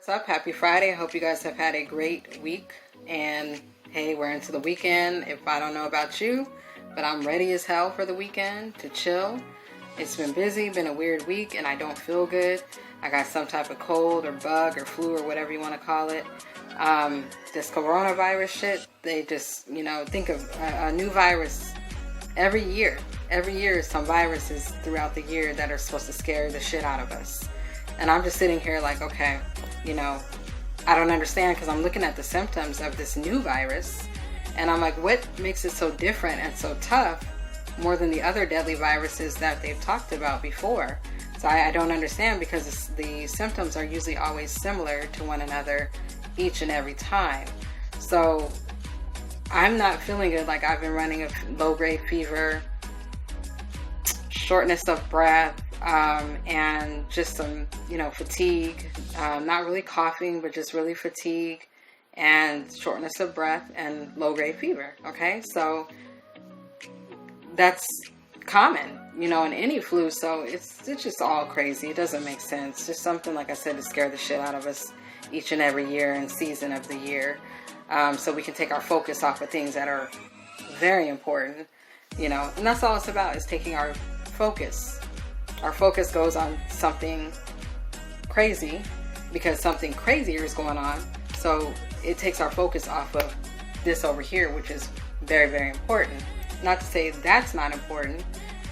What's up? Happy Friday. I hope you guys have had a great week. And hey, we're into the weekend. If I don't know about you, but I'm ready as hell for the weekend to chill. It's been busy, been a weird week, and I don't feel good. I got some type of cold or bug or flu or whatever you want to call it. This coronavirus shit, they just, think of a new virus every year. Every year, some viruses throughout the year that are supposed to scare the shit out of us. And I'm just sitting here like, okay, I don't understand, because I'm looking at the symptoms of this new virus and I'm like, what makes it so different and so tough more than the other deadly viruses that they've talked about before? So I don't understand, because the symptoms are usually always similar to one another each and every time. So I'm not feeling good. Like, I've been running a low-grade fever, shortness of breath, and just some, fatigue, not really coughing, but just really fatigue and shortness of breath and low-grade fever. Okay, so that's common, in any flu. So it's just all crazy. It doesn't make sense. Just something, like I said, to scare the shit out of us each and every year and season of the year, so we can take our focus off of things that are very important, and that's all it's about, is taking our focus. Our focus goes on something crazy because something crazier is going on. So it takes our focus off of this over here, which is very, very important. Not to say that's not important,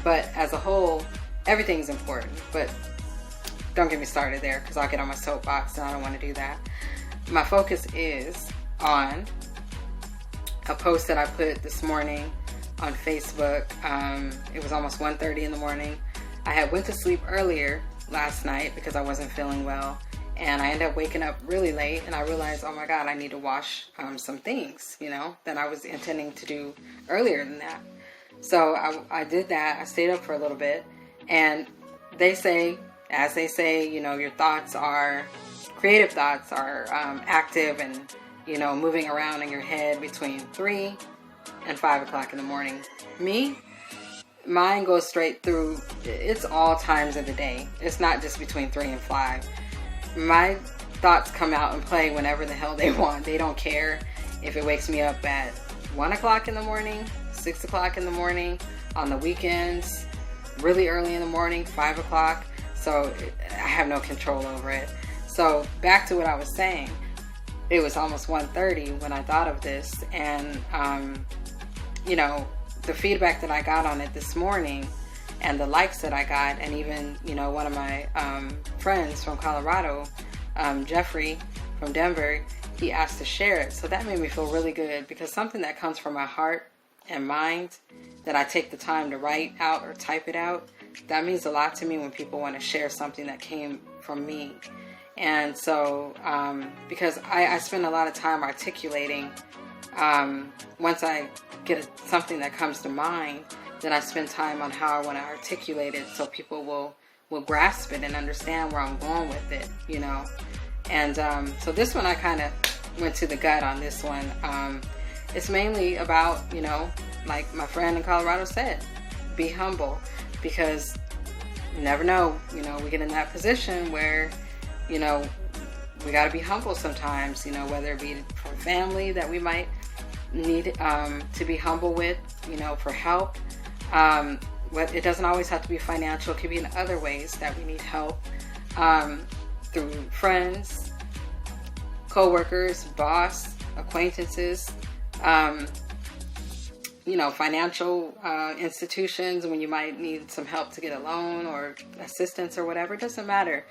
but as a whole, everything's important. But don't get me started there, because I'll get on my soapbox and I don't want to do that. My focus is on a post that I put this morning on Facebook. It was almost 1:30 in the morning. I had went to sleep earlier last night because I wasn't feeling well, and I ended up waking up really late, and I realized, oh my God, I need to wash some things, that I was intending to do earlier than that. So I did that. I stayed up for a little bit, and they say, as they say, your thoughts are, creative thoughts are active and, moving around in your head between 3 and 5 o'clock in the morning. Mine goes straight through. It's all times of the day. It's not just between 3 and 5. My thoughts come out and play whenever the hell they want. They don't care if it wakes me up at 1 o'clock in the morning, 6 o'clock in the morning, on the weekends, really early in the morning, 5 o'clock. So I have no control over it. So back to what I was saying. It was almost 1:30 when I thought of this, and the feedback that I got on it this morning and the likes that I got, and even, one of my friends from Colorado, Jeffrey from Denver, he asked to share it. So that made me feel really good, because something that comes from my heart and mind, that I take the time to write out or type it out, that means a lot to me when people want to share something that came from me. And so, because I spend a lot of time articulating, once I get something that comes to mind, then I spend time on how I want to articulate it so people will grasp it and understand where I'm going with it, And so this one, I kind of went to the gut on this one. It's mainly about, like my friend in Colorado said, be humble, because you never know, we get in that position where, we got to be humble sometimes, whether it be from family that we might need to be humble with, for help. But it doesn't always have to be financial. It could be in other ways that we need help, through friends, co-workers, boss, acquaintances, financial institutions, when you might need some help to get a loan or assistance or whatever. It doesn't matter.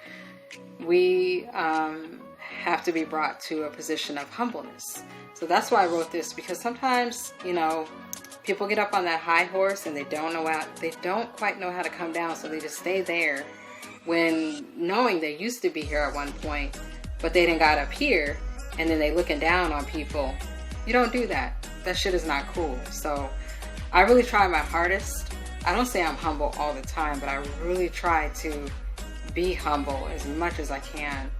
We have to be brought to a position of humbleness. So that's why I wrote this, because sometimes, people get up on that high horse and they don't quite know how to come down, so they just stay there, when knowing they used to be here at one point, but they didn't got up here, and then they looking down on people. You don't do that. That shit is not cool. So I really try my hardest. I don't say I'm humble all the time, but I really try to be humble as much as I can.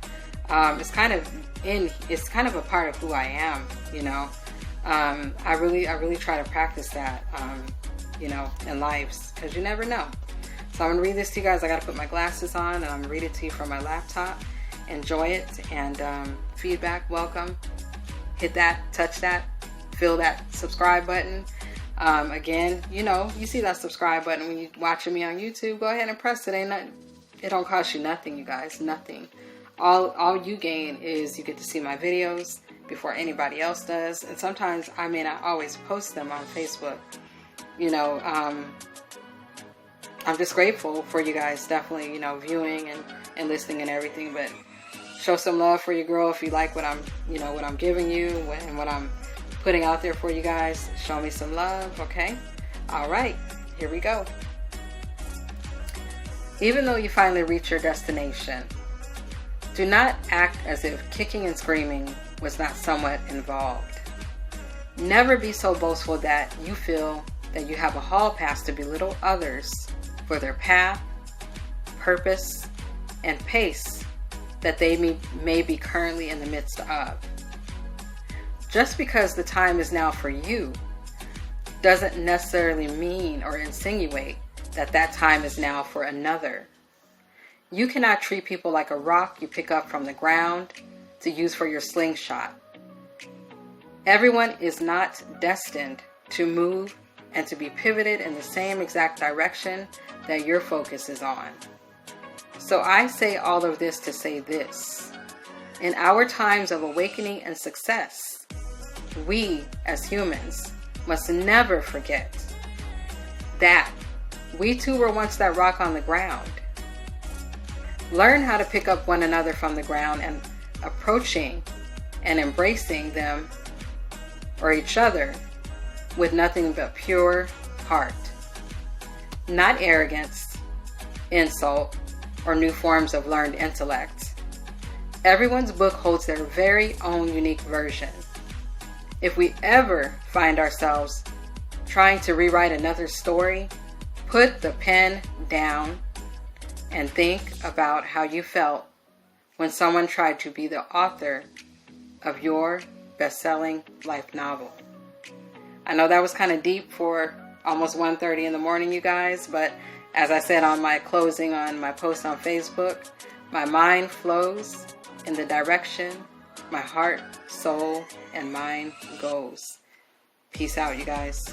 It's kind of a part of who I am, I really try to practice that, in life, because you never know. So I'm going to read this to you guys. I got to put my glasses on, and I'm going to read it to you from my laptop. enjoy it, and feedback, welcome. Hit that, touch that, feel that subscribe button. Again, you know, you see that subscribe button when you're watching me on YouTube. Go ahead and press it. It don't cost you nothing, you guys. Nothing. All you gain is you get to see my videos before anybody else does. And sometimes I may not always post them on Facebook. You know, I'm just grateful for you guys definitely, you know, viewing and listening and everything. But show some love for your girl if you like what I'm, you know, what I'm giving you and what I'm putting out there for you guys. Show me some love, okay? All right, here we go. Even though you finally reach your destination, do not act as if kicking and screaming was not somewhat involved. Never be so boastful that you feel that you have a hall pass to belittle others for their path, purpose, and pace that they may be currently in the midst of. Just because the time is now for you doesn't necessarily mean or insinuate that that time is now for another. You cannot treat people like a rock you pick up from the ground to use for your slingshot. Everyone is not destined to move and to be pivoted in the same exact direction that your focus is on. So I say all of this to say this. In our times of awakening and success, we as humans must never forget that we too were once that rock on the ground. Learn how to pick up one another from the ground and approaching and embracing them or each other with nothing but pure heart. Not arrogance, insult, or new forms of learned intellect. Everyone's book holds their very own unique version. If we ever find ourselves trying to rewrite another story, put the pen down and think about how you felt when someone tried to be the author of your best-selling life novel. I know that was kind of deep for almost 1:30 in the morning, you guys, but as I said on my closing on my post on Facebook, my mind flows in the direction my heart, soul, and mind goes. Peace out, you guys.